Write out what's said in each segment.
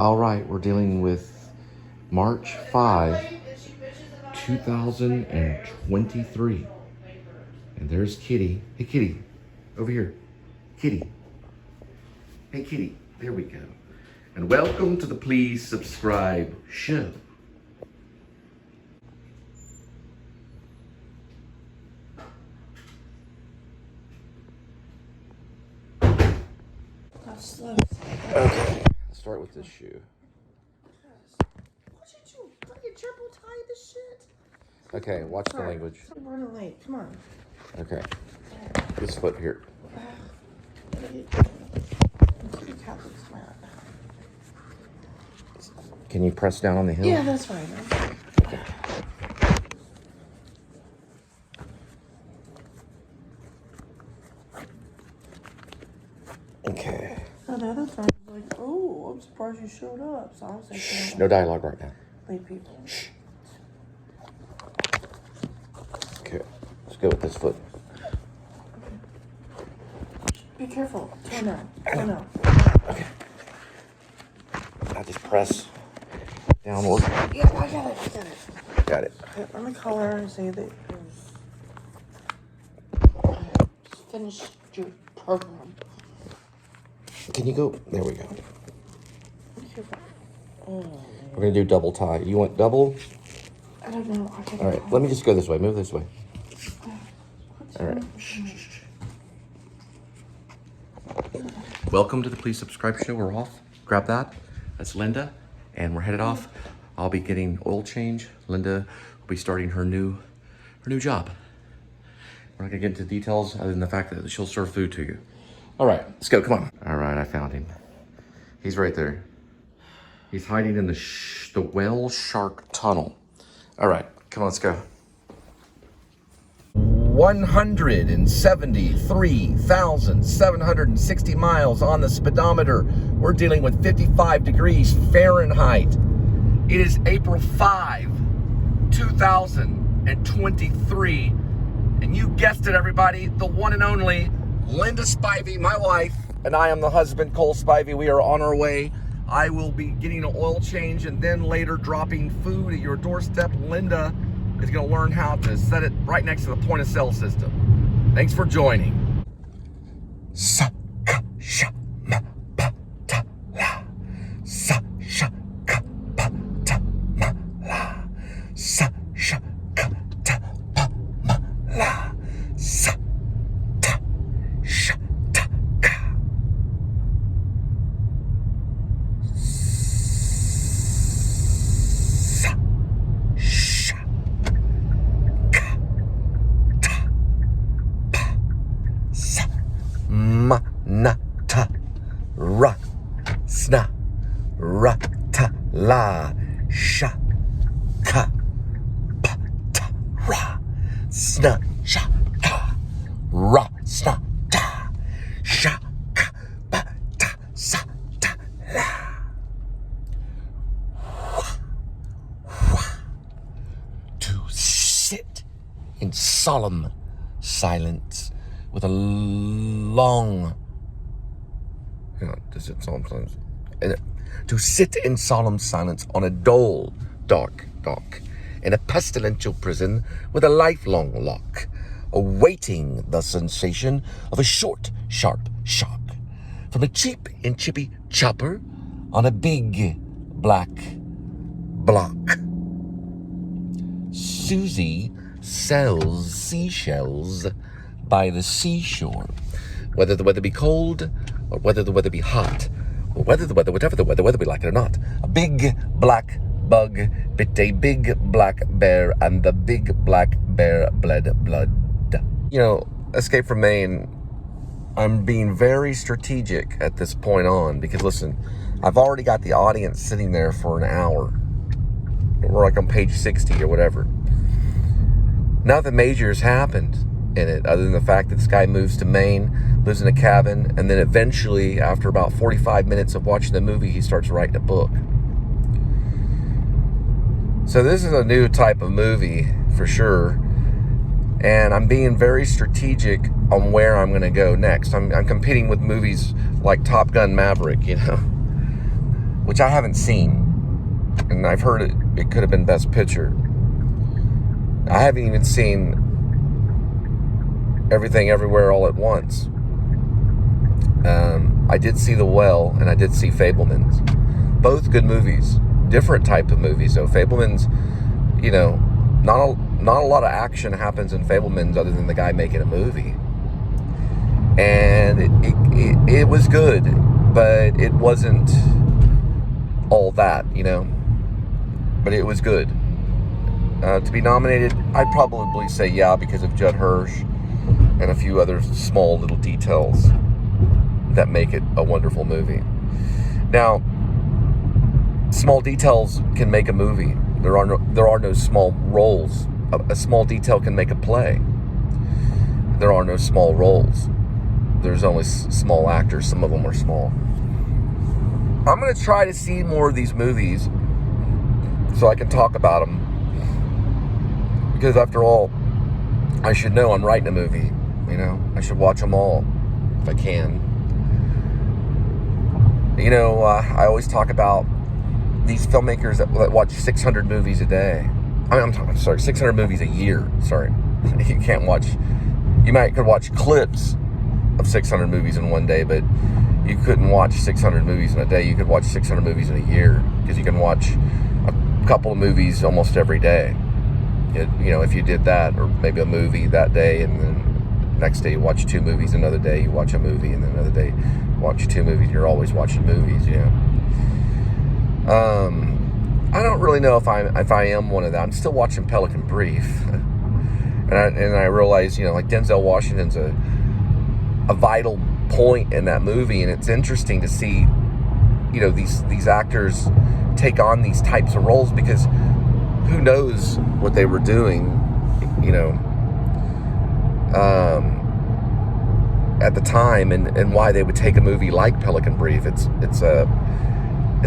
All right, we're dealing with March 5, 2023. And there's Kitty. Hey, Kitty, over here. Kitty. Hey, Kitty, there we go. And welcome to the Please Subscribe show. Okay, let's start with this shoe. What did you fucking triple tie this shit? Okay, watch the language. I'm running late. Come on. Okay, this foot here. Can you press down on the heel? Yeah, that's fine. Okay. Okay. Oh, the other time was like, oh, I'm surprised you showed up. So I was like, Shh, no dialogue right now. Leave people. Shh. Okay, let's go with this foot. Be careful. Turn out. Turn out. Okay. I just press downward. Yeah, I got it. I got it. Got it. Okay, let me call her and say that you finished your program. Can you go? There we go. Be careful. Oh. We're gonna do double tie. You want double? I don't know. All right, let me just go this way. Move this way. All right. Welcome to the Please Subscribe show. We're off. Grab that. That's Linda, and we're headed off. I'll be getting oil change. Linda will be starting her new job. We're not gonna get into details other than the fact that she'll serve food to you. All right, let's go. Come on. All right, I found him. He's right there. He's hiding in the whale shark tunnel. All right, come on, let's go. 173,760 miles on the speedometer. We're dealing with 55 degrees Fahrenheit. It is April 5, 2023. And you guessed it, everybody, the one and only Linda Spivey, my wife, and I am the husband, Cole Spivey. We are on our way. I will be getting an oil change and then later dropping food at your doorstep. Linda is going to learn how to set it right next to the point of sale system. Thanks for joining. Nata ra sna rata la sha ka pa ta ra sna sha ka ra sna ta sha ka pa ta sa ta la. To sit in solemn silence with a long, to sit in solemn silence on a dull, dark dock, in a pestilential prison with a lifelong lock, awaiting the sensation of a short, sharp shock from a cheap and chippy chopper on a big black block. Susie sells seashells by the seashore, whether the weather be cold or whether the weather be hot, or whether the weather, whatever the weather be like it or not. A big black bug bit a big black bear, and the big black bear bled blood. You know, Escape from Maine, I'm being very strategic at this point on, because listen, I've already got the audience sitting there for an hour. We're like on page 60 or whatever. Nothing major has happened in it, other than the fact that this guy moves to Maine, lives in a cabin, and then eventually, after about 45 minutes of watching the movie, he starts writing a book. So this is a new type of movie, for sure, and I'm being very strategic on where I'm going to go next. I'm competing with movies like Top Gun Maverick, you know. which I haven't seen. And I've heard it could have been Best Picture. I haven't even seen Everything Everywhere All at Once. I did see The Well, and I did see Fabelmans. Both good movies. Different type of movies, though. Fabelmans, you know, not a lot of action happens in Fabelmans other than the guy making a movie. And it was good, but it wasn't all that, you know. But it was good. To be nominated, I'd probably say yeah, because of Judd Hirsch and a few other small little details that make it a wonderful movie. Now, small details can make a movie. There are no small roles. A small detail can make a play. There are no small roles. There's only small actors. Some of them are small. I'm going to try to see more of these movies so I can talk about them. Because after all, I should know I'm writing a movie. You know, I should watch them all if I can. You know, I always talk about these filmmakers that watch 600 movies a day. I'm sorry, 600 movies a year. Sorry. You can't watch, you could watch clips of 600 movies in one day, but you couldn't watch 600 movies in a day. You could watch 600 movies in a year, because you can watch a couple of movies almost every day. You know, if you did that, or maybe a movie that day, and then next day you watch 2 movies, another day you watch a movie, and then another day you watch 2 movies. You're always watching movies, you know. I don't really know if I am one of that. I'm still watching Pelican Brief, and I realize, you know, like Denzel Washington's a vital point in that movie, and it's interesting to see, you know, these actors take on these types of roles, because who knows what they were doing, you know, at the time, and why they would take a movie like Pelican Brief. It's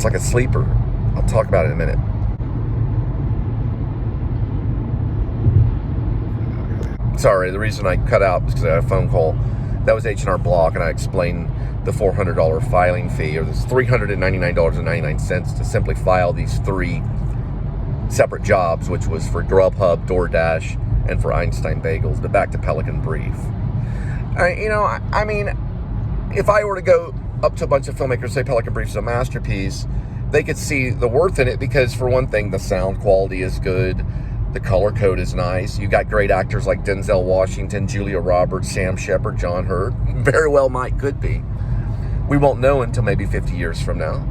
like a sleeper. I'll talk about it in a minute. Sorry, the reason I cut out was because I had a phone call. That was H&R Block, and I explained the $400 filing fee, or this $399.99 to simply file these 3 separate jobs, which was for Grubhub, DoorDash, and for Einstein Bagels. But back to Pelican Brief. I mean, if I were to go up to a bunch of filmmakers and say Pelican Brief is a masterpiece, they could see the worth in it, because for one thing, the sound quality is good, the color code is nice, you got great actors like Denzel Washington, Julia Roberts, Sam Shepard, John Hurt. Very well could be. We won't know until maybe 50 years from now.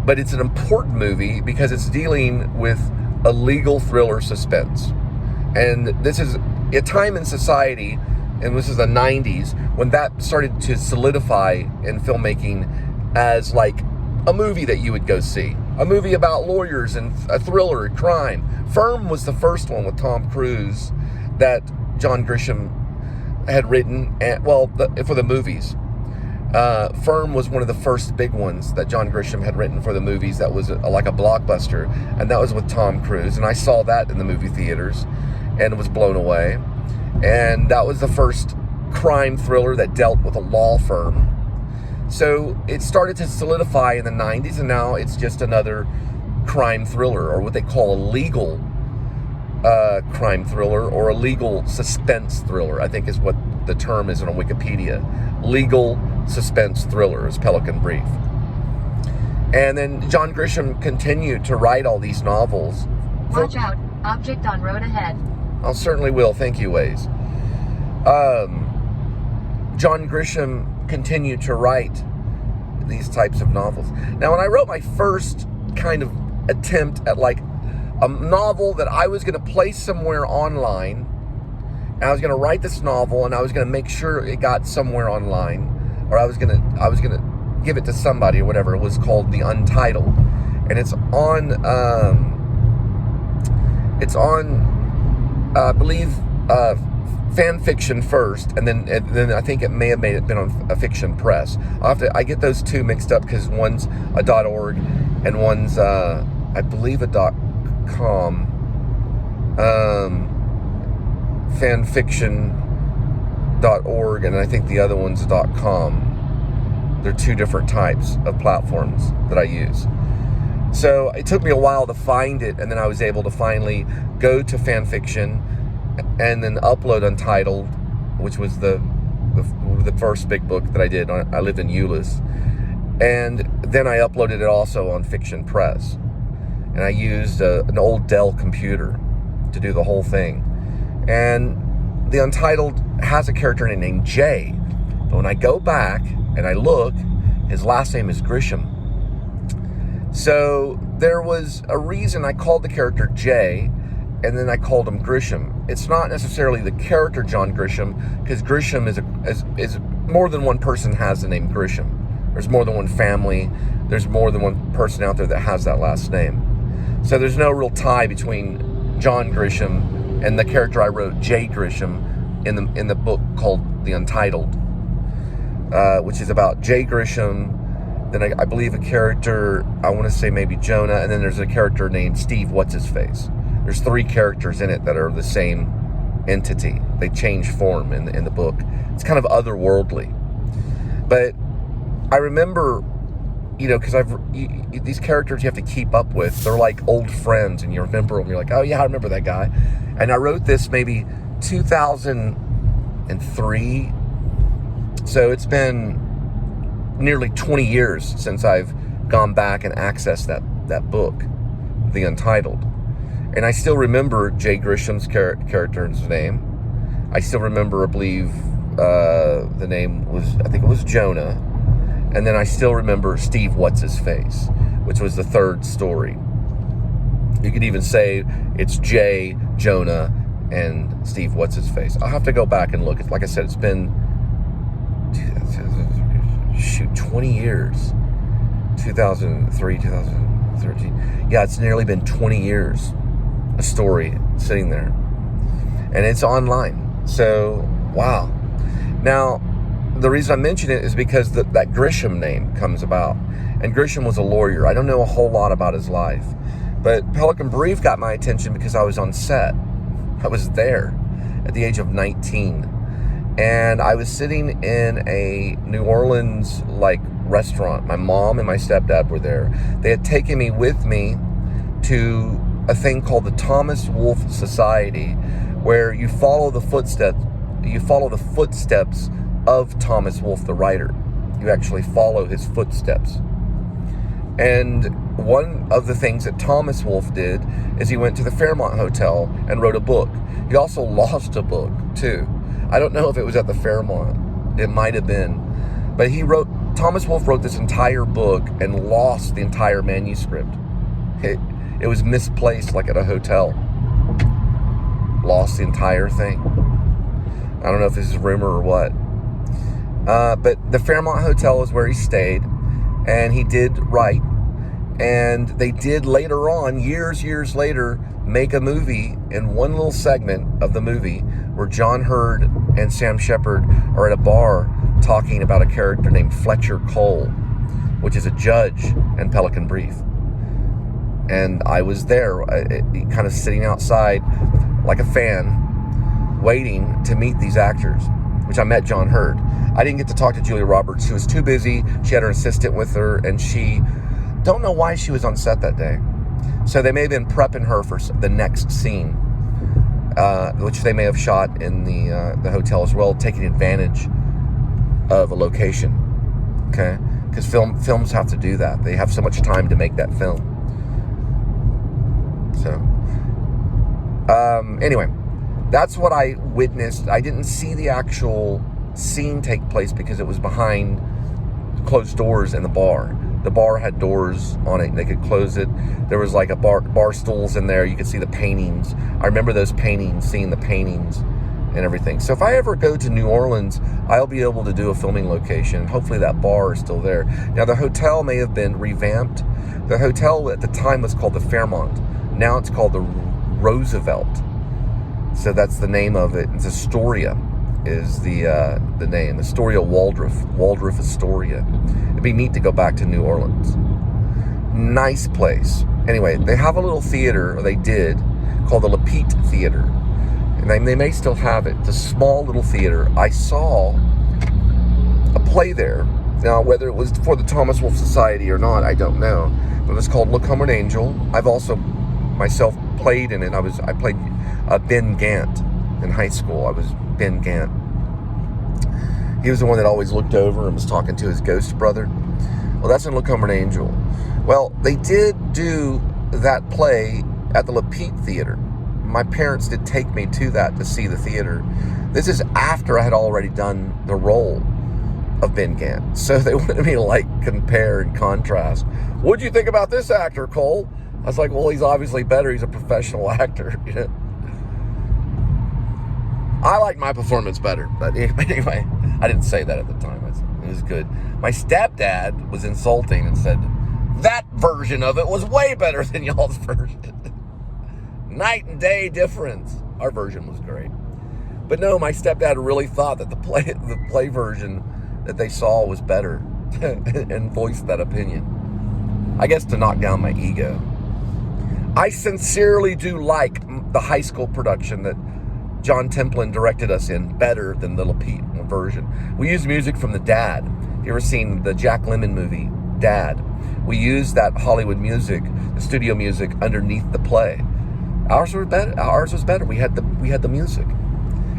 But it's an important movie because it's dealing with a legal thriller suspense. And this is a time in society, and this is the 90s, when that started to solidify in filmmaking as like a movie that you would go see. A movie about lawyers and a thriller, crime. Firm was the first one with Tom Cruise that John Grisham had written, for the movies. Firm was one of the first big ones that John Grisham had written for the movies that was like a blockbuster, and that was with Tom Cruise, and I saw that in the movie theaters and was blown away. And that was the first crime thriller that dealt with a law firm. So it started to solidify in the 90s, and now it's just another crime thriller, or what they call a legal crime thriller, or a legal suspense thriller, I think is what the term is on Wikipedia. Legal suspense thriller is Pelican Brief. And then John Grisham continued to write all these novels. Watch out, object on road ahead. I certainly will, thank you, Waze. John Grisham continued to write these types of novels. Now, when I wrote my first kind of attempt at like a novel that I was going to place somewhere online, and I was going to write this novel, and I was going to make sure it got somewhere online, or I was going to give it to somebody or whatever. It was called The Untitled, and it's on I believe fan fiction first, and then I think it may have been on a Fiction Press. I get those two mixed up because one's a .org and one's I believe a .com. Fanfiction.org, and I think the other one's .com. They're two different types of platforms that I use. So it took me a while to find it, and then I was able to finally go to fanfiction and then upload Untitled, which was the first big book that I did. I lived in Euless. And then I uploaded it also on Fiction Press. And I used an old Dell computer to do the whole thing. And the Untitled has a character named Jay. But when I go back and I look, his last name is Grisham. So there was a reason I called the character Jay, and then I called him Grisham. It's not necessarily the character John Grisham, because Grisham is more than one person has the name Grisham. There's more than one family. There's more than one person out there that has that last name. So there's no real tie between John Grisham and the character I wrote, Jay Grisham, in the book called The Untitled, which is about Jay Grisham. Then I believe a character, I want to say maybe Jonah, and then there's a character named Steve What's-His-Face. There's 3 characters in it that are the same entity. They change form in the book. It's kind of otherworldly. But I remember, because these characters you have to keep up with. They're like old friends, and you remember them. You're like, oh yeah, I remember that guy. And I wrote this maybe 2003. So it's been nearly 20 years since I've gone back and accessed that book, The Untitled. And I still remember Jay Grisham's character's name. I still remember, I believe, the name was, I think it was Jonah. And then I still remember Steve What's-His-Face, which was the 3rd story. You could even say it's Jay, Jonah, and Steve What's-His-Face. I'll have to go back and look. Like I said, it's been, 20 years. 2003, 2013. Yeah, it's nearly been 20 years. A story sitting there. And it's online. So, wow. Now, the reason I mention it is because that Grisham name comes about. And Grisham was a lawyer. I don't know a whole lot about his life. But Pelican Brief got my attention because I was on set. I was there at the age of 19. And I was sitting in a New Orleans, restaurant. My mom and my stepdad were there. They had taken me with me to a thing called the Thomas Wolfe Society, where you follow the footsteps of Thomas Wolfe, the writer. You actually follow his footsteps. And one of the things that Thomas Wolfe did is he went to the Fairmont Hotel and wrote a book. He also lost a book, too. I don't know if it was at the Fairmont. It might have been. But Thomas Wolfe wrote this entire book and lost the entire manuscript. It was misplaced, like at a hotel. Lost the entire thing. I don't know if this is rumor or what. But the Fairmont Hotel is where he stayed, and he did write. And they did later on, years later, make a movie in one little segment of the movie where John Hurd and Sam Shepard are at a bar talking about a character named Fletcher Cole, which is a judge in Pelican Brief. And I was there, kind of sitting outside like a fan, waiting to meet these actors, which I met John Hurd. I didn't get to talk to Julia Roberts. She was too busy. She had her assistant with her, and she don't know why she was on set that day. So they may have been prepping her for the next scene, which they may have shot in the hotel as well, taking advantage of a location. Okay, because films have to do that. They have so much time to make that film. So, anyway, that's what I witnessed. I didn't see the actual scene take place because it was behind closed doors in the bar. The bar had doors on it, and they could close it. There was like a bar stools in there. You could see the paintings. I remember those paintings, seeing the paintings and everything. So if I ever go to New Orleans, I'll be able to do a filming location. Hopefully that bar is still there. Now, the hotel may have been revamped. The hotel at the time was called the Fairmont. Now it's called the Roosevelt. So that's the name of it. It's Astoria is the name. Astoria Waldorf Astoria. It'd be neat to go back to New Orleans. Nice place. Anyway, they have a little theater, or they did, called the Lapite Theater. And they may still have it. It's a small little theater. I saw a play there Now, whether it was for the Thomas Wolfe Society or not, I don't know. But it's called Look Home, an Angel. I've also myself played in it. I played Ben Gant in high school. I was Ben Gant. He was the one that always looked over and was talking to his ghost brother. Well, that's in Look Home, an Angel. Well, they did do that play at the LaPete Theater. My parents did take me to that to see the theater. This is after I had already done the role of Ben Gant. So they wanted me to like compare and contrast. What'd you think about this actor, Cole? I was like, well, he's obviously better. He's a professional actor. You know? I like my performance better. But anyway, I didn't say that at the time. It was good. My stepdad was insulting and said, that version of it was way better than y'all's version. Night and day difference. Our version was great. But no, my stepdad really thought that the play version that they saw was better and voiced that opinion. I guess to knock down my ego. I sincerely do like the high school production that John Templin directed us in better than the LaPete version. We used music from the Dad. If you ever seen the Jack Lemmon movie, Dad? We used that Hollywood music, the studio music, underneath the play. Ours was better. We had the music.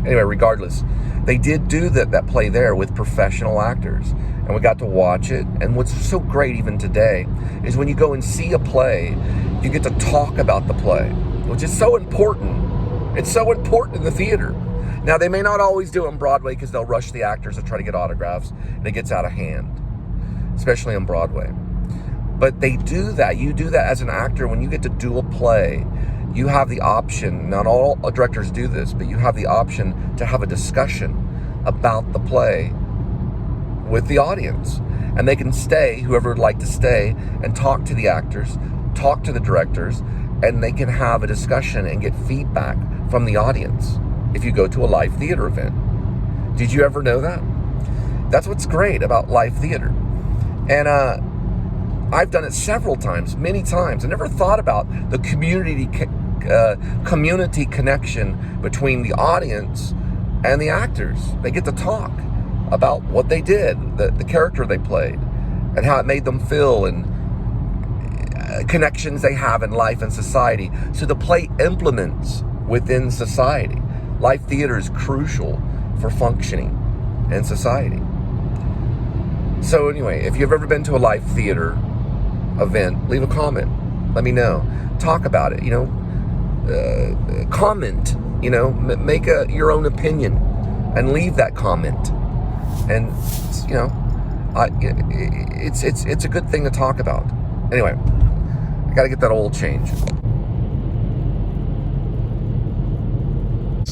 Anyway, regardless, they did do that play there with professional actors, and we got to watch it. And what's so great even today is when you go and see a play, you get to talk about the play, which is so important. It's so important in the theater. Now, they may not always do it on Broadway because they'll rush the actors to try to get autographs, and it gets out of hand, especially on Broadway. But they do that. You do that as an actor when you get to do a play. You have the option, not all directors do this, but you have the option to have a discussion about the play with the audience. And they can stay, whoever would like to stay, and talk to the actors, talk to the directors, and they can have a discussion and get feedback from the audience if you go to a live theater event. Did you ever know that? That's what's great about live theater. And I've done it several times, many times. I never thought about the community connection between the audience and the actors. They get to talk about what they did, the character they played, and how it made them feel, and connections they have in life and society. So the play implements within society. Live theater is crucial for functioning in society. So anyway, if you've ever been to a live theater event, leave a comment. Let me know. Talk about it. Comment. Make your own opinion and leave that comment. And it's a good thing to talk about. Anyway, I got to get that oil change.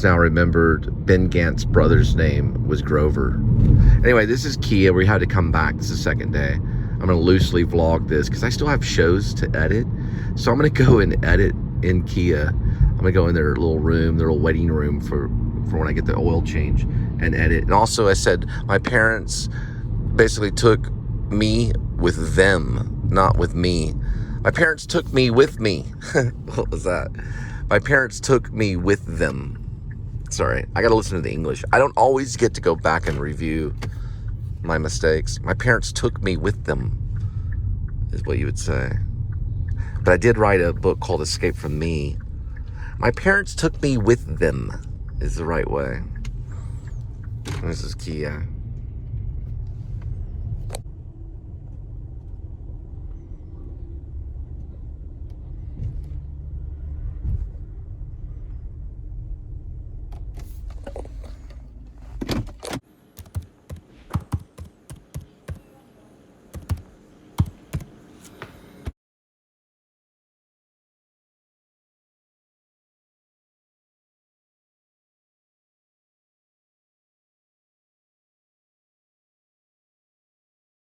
Now remembered Ben Gant's brother's name was Grover. Anyway, this is Kia. We had to come back. This is the second day. I'm going to loosely vlog this because I still have shows to edit. So I'm going to go and edit in Kia. I'm going to go in their little room, their little waiting room for when I get the oil change and edit. And also, I said my parents basically took me with them, not with me. My parents took me with me. What was that? My parents took me with them. Sorry, I got to listen to the English. I don't always get to go back and review my mistakes. My parents took me with them, is what you would say. But I did write a book called Escape from Me. My parents took me with them is the right way. This is Kia.